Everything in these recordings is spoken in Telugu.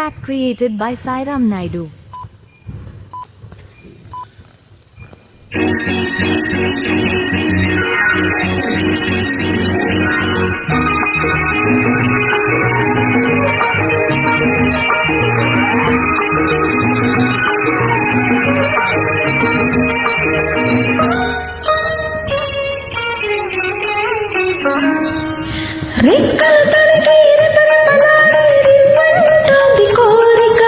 Track created by Sairam Naidu. రెక్కలు తొడిగి రెపరెపలాడే రివ్వంటోంది కోరిక.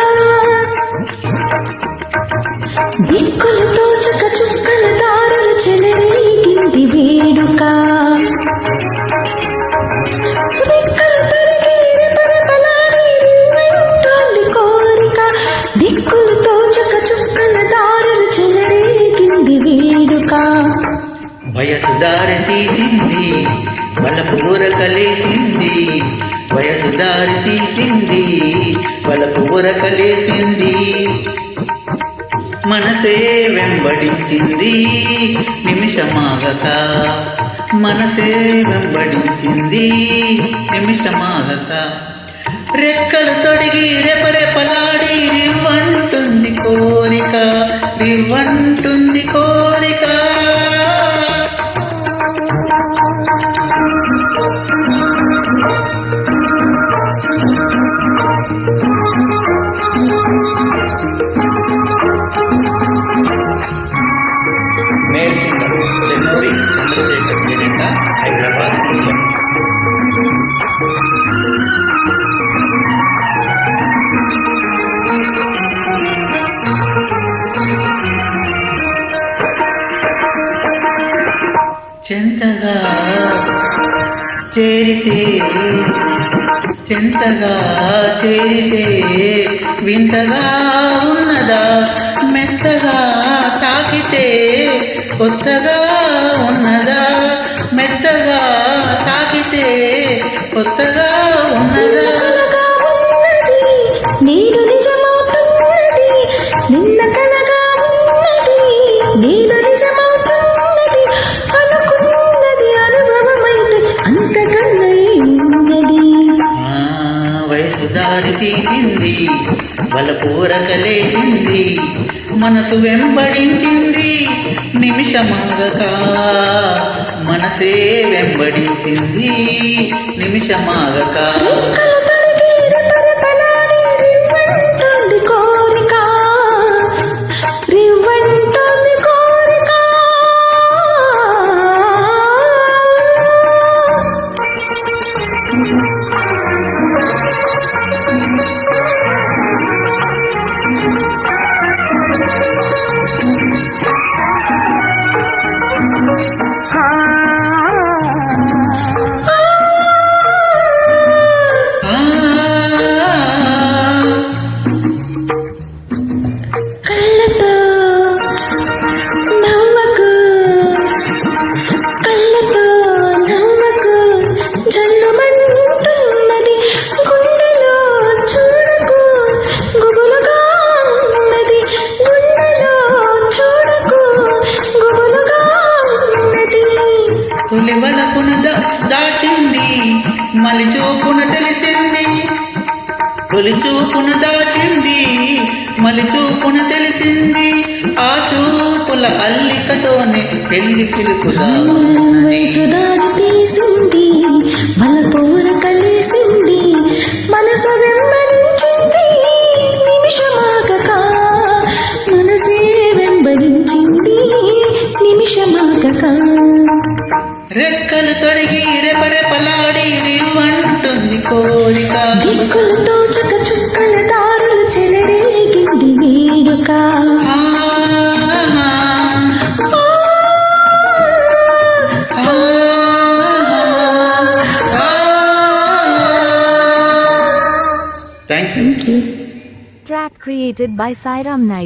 దిక్కులు తోచక చుక్కల దారులు చెలరేగింది వేడుక. రెక్కలు తొడిగి రెపరెపలాడే రివ్వంటోంది కోరిక. దిక్కులు తోచక చుక్కల దారులు చెలరేగింది వేడుక. వయసు దారి తీసింది వలపూర కలిసింది, వయసు దారి తీసింది వలపూర కలిసింది. మనసే వెంబడించింది నిమిషమాగక, మనసే వెంబడించింది నిమిషమాగక. రెక్కలు తొడిగి రెపరెపలాడి రివ్వంటుంది కోరిక, రివ్వంటుంది కోరిక. హైదరాబాద్ చెంతగా చేరితే, చెంతగా చేరితే వింతగా ఉన్నదా, మెత్తగా తాకితే కొత్తగా ఉన్నదా, మెత్తగా తాకితే కొత్తగా ఉన్నదా. నేను నిజమవుతున్నది నిన్న కలగా ఉన్నది, నేను నిజమవుతున్నది అనుకున్నది అనుభవమైతే అంతకన్నా ఉన్నది. వయసు దారి తీసింది వలపూర కలేసింది, మనసు వెంబడించింది నిమిషమాగక, మనసే వెంబడించింది నిమిషమాగక. తొలి వలపున దాచింది మలి చూపున తెలిసింది, తొలి చూపున దాచింది మలి చూపున తెలిసింది. ఆ చూపుల అల్లికతోనే పెళ్లి పిలుపుదా వయసుదారి తీసింది వలపూర కలిసింది, మనసు వెంబడించింది నిమిషమాగక, మనసే వెంబడించింది నిమిషమాగక. రెక్కలు తొడిగి రెపరెపలాడి రివ్వంటుంది కోరిక, దిక్కులు తోచక చుక్కల దారులు చెలరేగింది వేడుక. Thank you. Track created by Sairam Naidu.